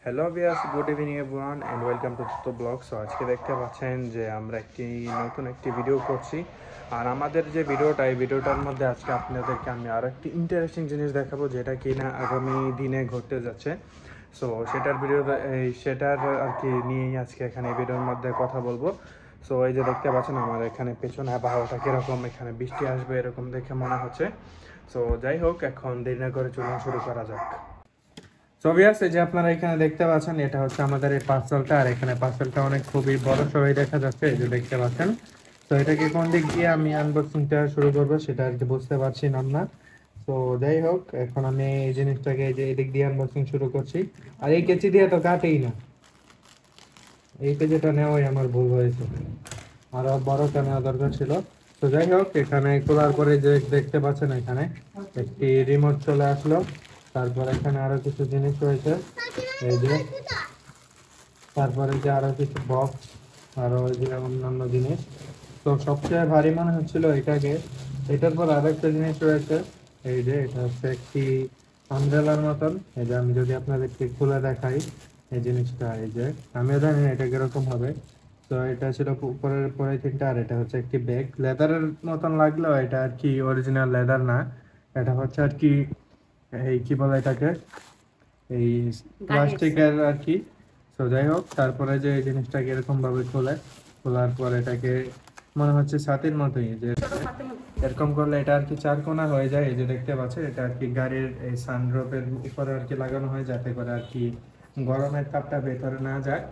Hello viewers, good evening everyone and welcome to তো blog. So আজকে দেখতে পাচ্ছেন যে আমরা নতুন একটি ভিডিও করছি। আর আমাদের যে ভিডিওটা, এই ভিডিওটার মধ্যে আজকে আপনাদেরকে আমি আরও একটি ইন্টারেস্টিং জিনিস দেখাবো, যেটা কি না আগামী দিনে ঘটতে যাচ্ছে। সো সেটার আর কি নিয়েই আজকে এখানে এই ভিডিওর মধ্যে কথা বলবো। সো এই যে দেখতে পাচ্ছেন আমার এখানে পেছনে আবহাওয়াটা কীরকম, এখানে বৃষ্টি আসবে এরকম দেখে মনে হচ্ছে। সো যাই হোক, এখন দেরি না করে চলুন শুরু করা যাক। সো ভিউয়ার্স, এই যে আপনারা এখানে দেখতে পাচ্ছেন, এটা হচ্ছে আমাদের এই পার্সেলটা। আর এখানে পার্সেলটা অনেক খুবই বড় সড়ই দেখা যাচ্ছে, এই যে দেখতে পাচ্ছেন। তো এটাকে কোন দিক দিয়ে আমি আনবক্সিংটা শুরু করবো সেটা আর কি বুঝতে পারছি না। তো যাই হোক, এখন আমি এই জিনিসটাকে এই যে এদিক দিয়ে আনবক্সিং শুরু করছি। আর এই কেচি দিয়ে তো কাটেই না, এই কেজিটা নেওয়াই আমার ভুল হয়েছে, আরো বড়টা নেওয়া দরকার ছিল। তো যাই হোক, এখানে খোলার পরে যে দেখতে পাচ্ছেন এখানে একটি রিমোট চলে আসলো। তারপর এখানে আরো কিছু জিনিস রয়েছে, এই যে তারপরে যে আরো কিছু বক্স, আরো ওই যে অন্যান্য জিনিস। তো সবচেয়ে ভারী মনে হচ্ছিল এটাকে। এটার পর আরো একটা জিনিস রয়েছে, এই যে এটা হচ্ছে একটি আমব্রেলার মতন। এই যে আমি যদি আপনাদেরকে খুলে দেখাই এই জিনিসটা, এই যে আমিও জানি না এটা কিরকম হবে। তো এটা ছিল উপরের পলিথিনটা, আর এটা হচ্ছে একটি ব্যাগ। লেদারের মতন লাগলেও এটা আর কি অরিজিনাল লেদার না, এটা হচ্ছে আর কি এই কি বলে এটাকে, এই প্লাস্টিকের আর কি। তো যাই হোক, তারপরে যে এই জিনিসটাকে এরকম ভাবে খোলার পর এটাকে মনে হচ্ছে ছাতির মতোই, যে এরকম করলে এটা আর কি চারকোনা হয়ে যায়। এই যে দেখতে পাচ্ছেন, এটা আর কি গাড়ির এই সানরুফের উপরে আর কি লাগানো হয়, যাতে করে আর কি গরমের তাপটা ভেতরে না যায়।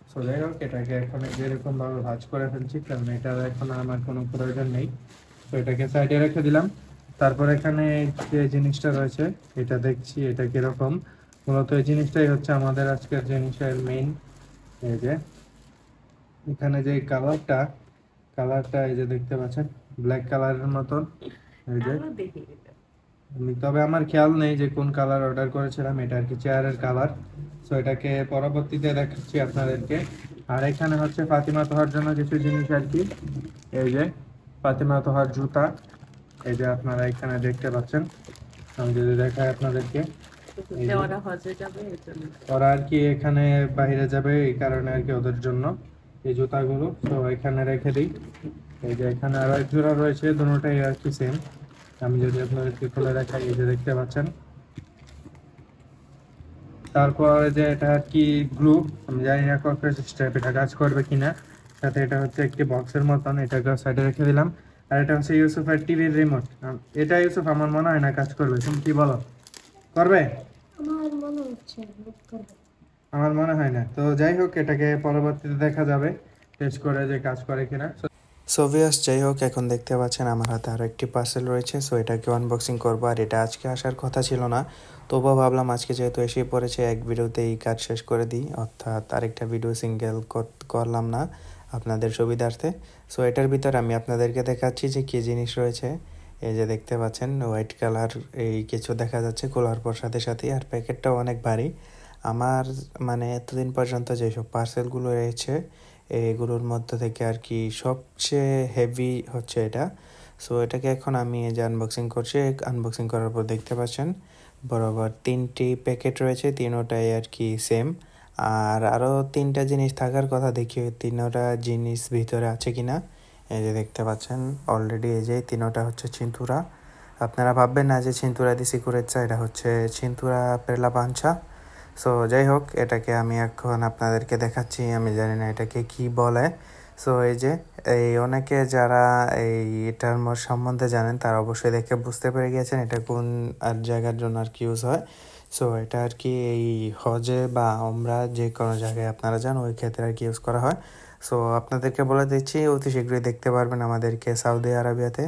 তো যাই হোক, এটাকে এখন যেরকম ভাবে ভাঁজ করে ফেলছি, কারণ এটা এখন আমার কোনো প্রয়োজন নেই। তো এটাকে সাইডে রেখে দিলাম। তারপর এখানে যে জিনিসটা রয়েছে এটা দেখছি, এটা কিরকম। মূলত এই জিনিসটাই হচ্ছে আমাদের আজকের জিনিসের মেইন। এই যে এখানে যে কালারটা এই যে দেখতে পাচ্ছেন, ব্ল্যাক কালারের মতন। এই যে তবে আমার খেয়াল নেই যে কোন কালার অর্ডার করেছিলাম, এটা আর কি চেয়ারের কালার। সো এটাকে পরবর্তীতে দেখাচ্ছি আপনাদেরকে। আর এখানে হচ্ছে ফাতিমা তোহার জন্য কিছু জিনিস আর কি, এই যে ফাতিমা তোহার জুতা। এই যে আপনারা এখানে দেখতে পাচ্ছেন, আমি যদি দেখাই আপনাদেরকে, ওরা আর কি এখানে বাইরে যাবে, এই কারণে আর কি ওদের জন্য এই জুতাগুলো। তো এখানে রেখে দিই। এই যে এখানে আরো এক জোড়া রয়েছে, দুটোটাই আর কি সেম। আমি যদি আপনাদেরকে খুলে দেখাই, এই যে দেখতে পাচ্ছেন। তারপরে যে এটা আর কি গ্লু, আমি জানি না কক্রোচ স্টেপ এটা কাজ করবে কিনা। সাথে এটা হচ্ছে একটি বক্সের মতন, এটাকে সাইডে রেখে দিলাম। আর এটা হচ্ছে ইউসুফের টিভির রিমোট। এটা ইউসুফ আমার মনে হয় না কাজ করবে, তুমি কি বলো, করবে? আমার মনে হয় না। তো যাই হোক, এটাকে পরবর্তীতে দেখা যাবে টেস্ট করে যে কাজ করে কিনা। সো ভিউয়ার্স, যাই হোক, এখন দেখতে পাচ্ছেন আমার হাতে আরও একটি পার্সেল রয়েছে। সো এটাকে আনবক্সিং করবো। আর এটা আজকে আসার কথা ছিল না, তবুও ভাবলাম আজকে যেহেতু এসে পড়েছে, এক ভিডিওতে এই কাজ শেষ করে দিই, অর্থাৎ আরেকটা ভিডিও সিঙ্গেল করলাম না আপনাদের সুবিধার্থে। সো এটার ভিতর আমি আপনাদেরকে দেখাচ্ছি যে কী জিনিস রয়েছে। এই যে দেখতে পাচ্ছেন হোয়াইট কালার এই কিছু দেখা যাচ্ছে খোলার পর সাথে সাথেই। আর প্যাকেটটাও অনেক ভারী। আমার মানে এতদিন পর্যন্ত যেসব পার্সেলগুলো রয়েছে এগুলোর মধ্যে থেকে আর কি সবচেয়ে হেভি হচ্ছে এটা। সো এটাকে এখন আমি যে আনবক্সিং করছি, আনবক্সিং করার পর দেখতে পাচ্ছেন বরাবর 3টি প্যাকেট রয়েছে, তিনোটাই আর কি সেম। আর আরও 3টা জিনিস থাকার কথা, দেখি ওই 3টা জিনিস ভিতরে আছে কিনা। এই যে দেখতে পাচ্ছেন অলরেডি এই যে 3টা হচ্ছে চিন্তুরা। আপনারা ভাববেন না যে চিন্তুরা দি সিকুরেটসা, এটা হচ্ছে চিন্তুরা per la pancia। সো যাই হোক, এটাকে আমি এখন আপনাদেরকে দেখাচ্ছি, আমি জানি না এটাকে কি বলে। সো এই যে অনেকে যারা এটার সম্বন্ধে জানেন তারা অবশ্যই দেখে বুঝতে পেরে গেছেন এটা কোন আর জায়গার জন্য আর কি ইউজ হয়। সো এটা আর কি এই হজে বা ওমরা যে কোনো জায়গায় আপনারা যান ওই ক্ষেত্রে আর কি ইউজ করা হয়। সো আপনাদেরকে বলে দিচ্ছি, অতি শীঘ্রই দেখতে পারবেন আমাদেরকে সৌদি আরবিয়াতে।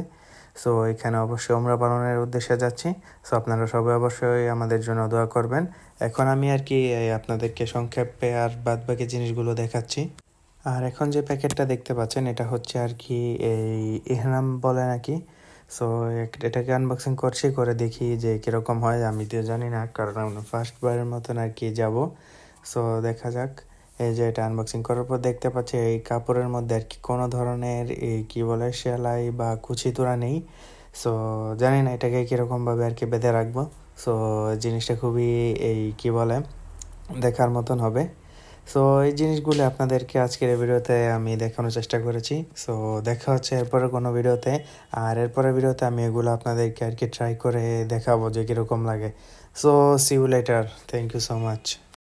সো এখানে অবশ্যই ওমরা পালনের উদ্দেশ্যে যাচ্ছি। সো আপনারা সবাই অবশ্যই আমাদের জন্য দোয়া করবেন। এখন আমি আর কি আপনাদেরকে সংক্ষেপে আর বাদবাকি জিনিসগুলো দেখাচ্ছি। আর এখন যে প্যাকেটটা দেখতে পাচ্ছেন এটা হচ্ছে আর কি এই ইহরাম বলে নাকি। সো এটাকে আনবক্সিং করছি, করে দেখি যে কীরকম হয়। আমি তো জানি না, কারণ আমরা ফার্স্ট বারের মতন আর কি যাব। সো দেখা যাক। এই যে এটা আনবক্সিং করার পর দেখতে পাচ্ছি এই কাপড়ের মধ্যে আর কি কোনো ধরনের এই কি বলে সেলাই বা কুচি তোড়া নেই। সো জানি না এটাকে কীরকমভাবে আর কি বেঁধে রাখবো। সো জিনিসটা খুবই এই কি বলে দেখার মতন হবে। সো এই জিনিসগুলো আপনাদেরকে আজকের এই ভিডিওতে আমি দেখানোর চেষ্টা করেছি। সো দেখা হচ্ছে এরপরের কোনো ভিডিওতে, আর এরপরের ভিডিওতে আমি এগুলো আপনাদেরকে আর কি ট্রাই করে দেখাবো যে কীরকম লাগে। So see you later, thank you so much.